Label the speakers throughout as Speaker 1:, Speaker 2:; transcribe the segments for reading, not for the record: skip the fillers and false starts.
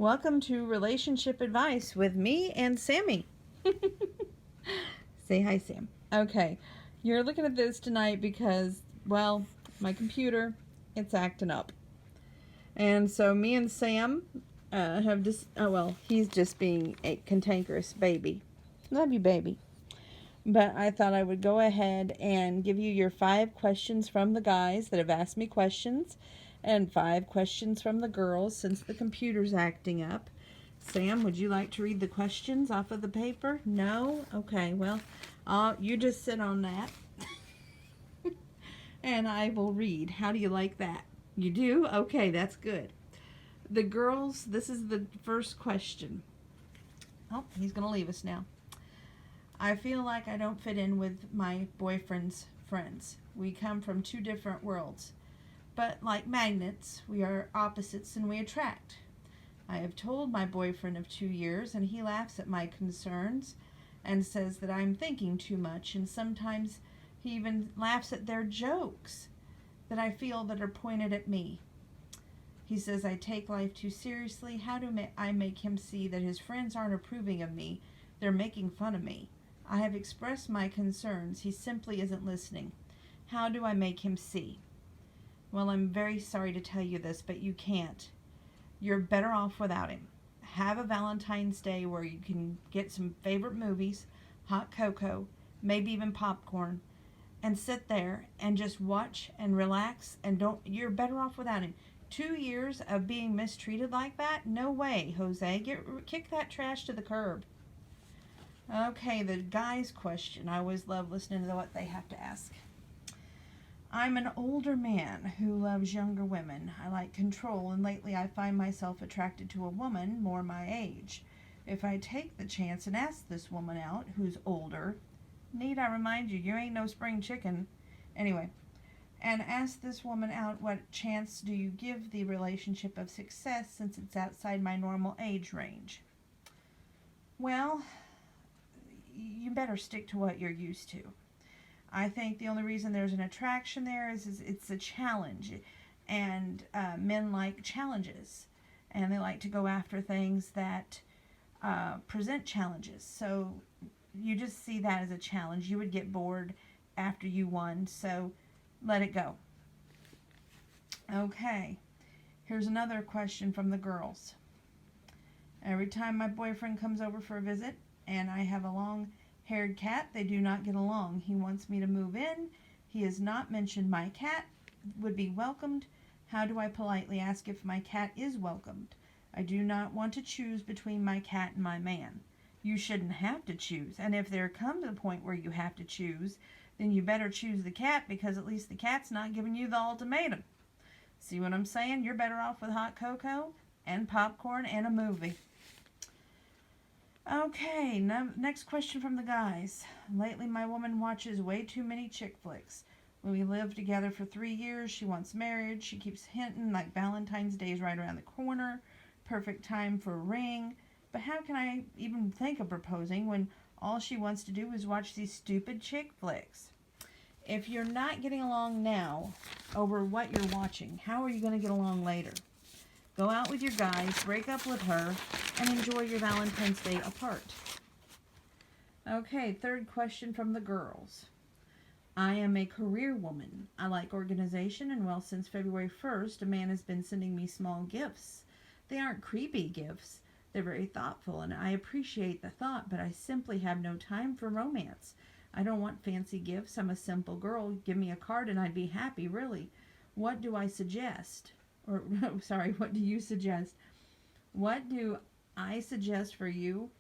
Speaker 1: Welcome to Relationship Advice with me and Sammy. Say hi, Sam. Okay, you're looking at this tonight because, well, my computer, it's acting up. And so me and Sam have just, he's just being a cantankerous baby. Love you, baby. But I thought I would go ahead and give you your 5 questions from the guys that have asked me questions and 5 questions from the girls since the computer's acting up. Sam, would you like to read the questions off of the paper? No? Okay, well, you just sit on that and I will read. How do you like that? You do? Okay, that's good. The girls, this is the first question. Oh, he's going to leave us now. I feel like I don't fit in with my boyfriend's friends. We come from 2 different worlds. But like magnets, we are opposites and we attract. I have told my boyfriend of 2 years, and he laughs at my concerns and says that I'm thinking too much, and sometimes he even laughs at their jokes that I feel that are pointed at me. He says I take life too seriously. How do I make him see that his friends aren't approving of me? They're making fun of me. I have expressed my concerns. He simply isn't listening. How do I make him see? Well, I'm very sorry to tell you this, but you can't. You're better off without him. Have a Valentine's Day where you can get some favorite movies, hot cocoa, maybe even popcorn, and sit there and just watch and relax, and you're better off without him. 2 years of being mistreated like that? No way, Jose. Kick that trash to the curb. Okay, the guys' question. I always love listening to what they have to ask. I'm an older man who loves younger women. I like control, and lately I find myself attracted to a woman more my age. If I take the chance and ask this woman out, who's older, need I remind you, you ain't no spring chicken. Anyway, and ask this woman out, what chance do you give the relationship of success since it's outside my normal age range? Well, you better stick to what you're used to. I think the only reason there's an attraction there is it's a challenge, and men like challenges, and they like to go after things that present challenges. So you just see that as a challenge. You would get bored after you won, so let it go. Okay, here's another question from the girls. Every time my boyfriend comes over for a visit and I have a long-haired cat, they do not get along. He wants me to move in. He has not mentioned my cat would be welcomed. How do I politely ask if my cat is welcomed? I do not want to choose between my cat and my man. You shouldn't have to choose, and if there comes a point where you have to choose, then you better choose the cat, because at least the cat's not giving you the ultimatum. See what I'm saying? You're better off with hot cocoa and popcorn and a movie. Okay, next question from the guys. Lately, my woman watches way too many chick flicks. When we lived together for 3 years, she wants marriage. She keeps hinting like Valentine's Day is right around the corner. Perfect time for a ring. But how can I even think of proposing when all she wants to do is watch these stupid chick flicks? If you're not getting along now over what you're watching, how are you going to get along later? Go out with your guys, break up with her, and enjoy your Valentine's Day apart. Okay, third question from the girls. I am a career woman. I like organization, and well, since February 1st, a man has been sending me small gifts. They aren't creepy gifts. They're very thoughtful, and I appreciate the thought, but I simply have no time for romance. I don't want fancy gifts. I'm a simple girl. Give me a card and I'd be happy, really. What do I suggest? What do you suggest? What do I suggest for you?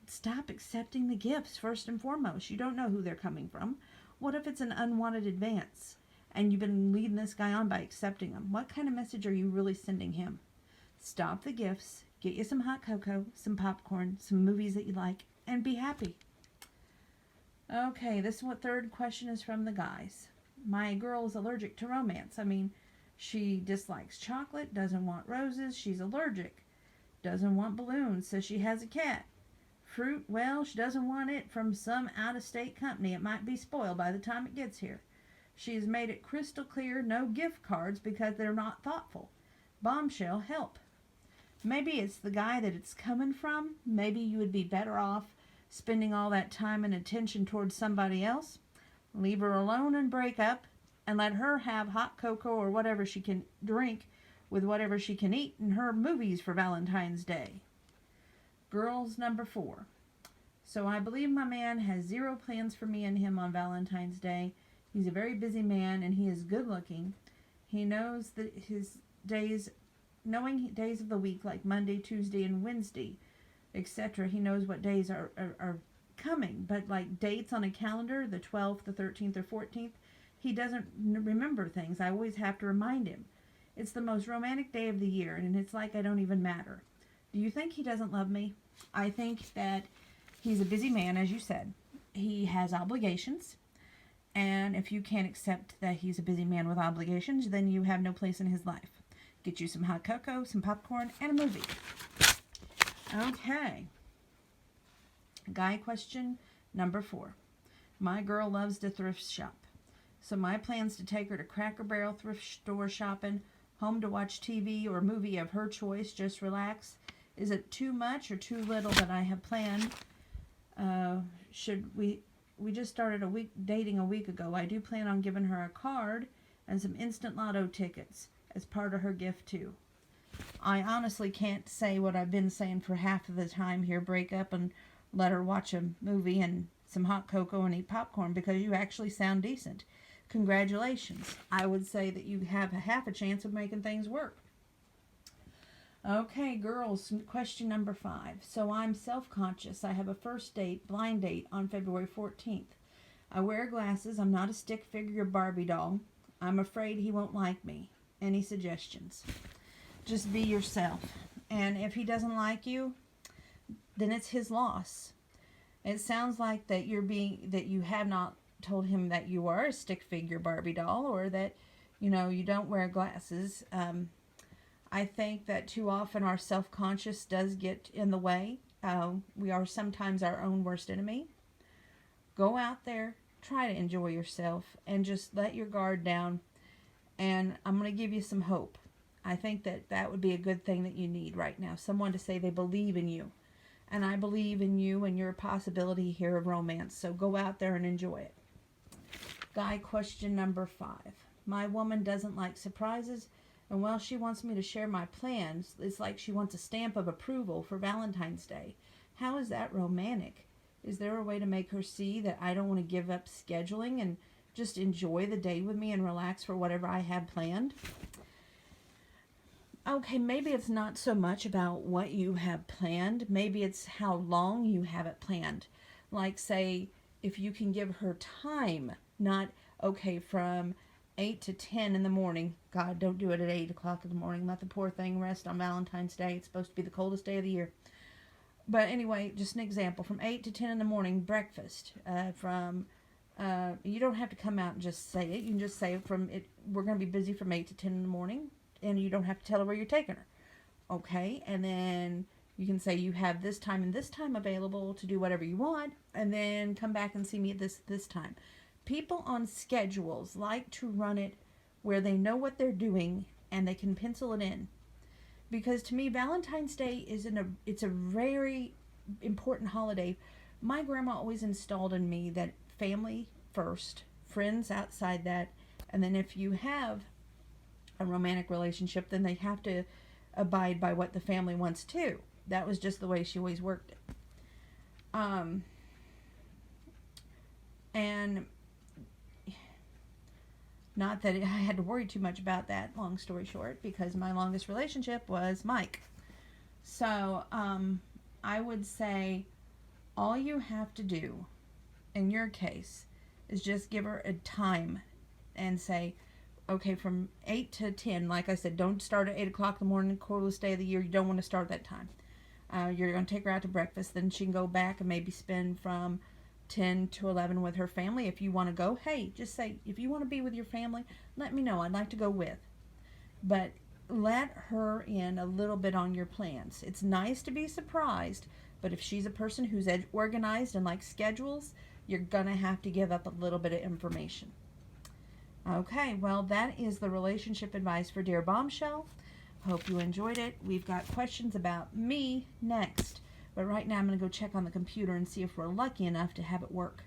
Speaker 1: Stop accepting the gifts, first and foremost. You don't know who they're coming from. What if it's an unwanted advance and you've been leading this guy on by accepting them? What kind of message are you really sending him? Stop the gifts, get you some hot cocoa, some popcorn, some movies that you like, and be happy. Okay, third question is from the guys. My girl is allergic to romance. She dislikes chocolate, doesn't want roses, she's allergic. Doesn't want balloons, says she has a cat. Fruit, well, she doesn't want it from some out-of-state company. It might be spoiled by the time it gets here. She has made it crystal clear, no gift cards because they're not thoughtful. Bombshell, help. Maybe it's the guy that it's coming from. Maybe you would be better off spending all that time and attention towards somebody else. Leave her alone and break up, and let her have hot cocoa or whatever she can drink with whatever she can eat in her movies for Valentine's Day. Girls number 4. So I believe my man has 0 plans for me and him on Valentine's Day. He's a very busy man and he is good looking. He knows that his days, knowing days of the week like Monday, Tuesday, and Wednesday, etc. He knows what days are coming, but like dates on a calendar, the 12th, the 13th, or 14th, he doesn't remember things. I always have to remind him. It's the most romantic day of the year, and it's like I don't even matter. Do you think he doesn't love me? I think that he's a busy man, as you said. He has obligations, and if you can't accept that he's a busy man with obligations, then you have no place in his life. Get you some hot cocoa, some popcorn, and a movie. Okay. Guy question number 4. My girl loves to thrift shop. So my plan's to take her to Cracker Barrel thrift store shopping, home to watch TV or movie of her choice, just relax. Is it too much or too little that I have planned? We just started dating a week ago. I do plan on giving her a card and some instant lotto tickets as part of her gift too. I honestly can't say what I've been saying for half of the time here. Break up and let her watch a movie and some hot cocoa and eat popcorn, because you actually sound decent. Congratulations. I would say that you have half a chance of making things work. Okay, girls, question number 5. So I'm self-conscious. I have a first date, blind date, on February 14th. I wear glasses. I'm not a stick figure Barbie doll. I'm afraid he won't like me. Any suggestions? Just be yourself. And if he doesn't like you, then it's his loss. It sounds like that you have not told him that you are a stick figure Barbie doll, or that you don't wear glasses. I think that too often our self-conscious does get in the way. We are sometimes our own worst enemy. Go out there, try to enjoy yourself, and just let your guard down. And I'm going to give you some hope. I think that would be a good thing that you need right now. Someone to say they believe in you. And I believe in you and your possibility here of romance. So go out there and enjoy it. Guy question number 5. My woman doesn't like surprises, and while she wants me to share my plans, it's like she wants a stamp of approval for Valentine's Day. How is that romantic? Is there a way to make her see that I don't want to give up scheduling and just enjoy the day with me and relax for whatever I had planned? Okay, maybe it's not so much about what you have planned. Maybe it's how long you have it planned. Like, say, if you can give her time, not, okay, from 8 to 10 in the morning. God, don't do it at 8 o'clock in the morning. Let the poor thing rest on Valentine's Day. It's supposed to be the coldest day of the year. But anyway, just an example. From 8 to 10 in the morning, breakfast. You don't have to come out and just say it. You can just say we're going to be busy from 8 to 10 in the morning. And you don't have to tell her where you're taking her. Okay? And then you can say you have this time and this time available to do whatever you want. And then come back and see me at this time. People on schedules like to run it where they know what they're doing and they can pencil it in. Because to me, Valentine's Day it's a very important holiday. My grandma always installed in me that family first, friends outside that, and then if you have a romantic relationship, then they have to abide by what the family wants too. That was just the way she always worked it. And not that I had to worry too much about that, long story short, because my longest relationship was Mike. So I would say all you have to do in your case is just give her a time and say, okay, from 8 to 10, like I said, don't start at 8 o'clock in the morning, coldest day of the year. You don't want to start that time. You're going to take her out to breakfast. Then she can go back and maybe spend from 10 to 11 with her family. If you want to go, hey, just say, if you want to be with your family, let me know. I'd like to go with. But let her in a little bit on your plans. It's nice to be surprised, but if she's a person who's organized and likes schedules, you're going to have to give up a little bit of information. Okay, well, that is the relationship advice for Dear Bombshell. Hope you enjoyed it. We've got questions about me next. But right now I'm going to go check on the computer and see if we're lucky enough to have it work.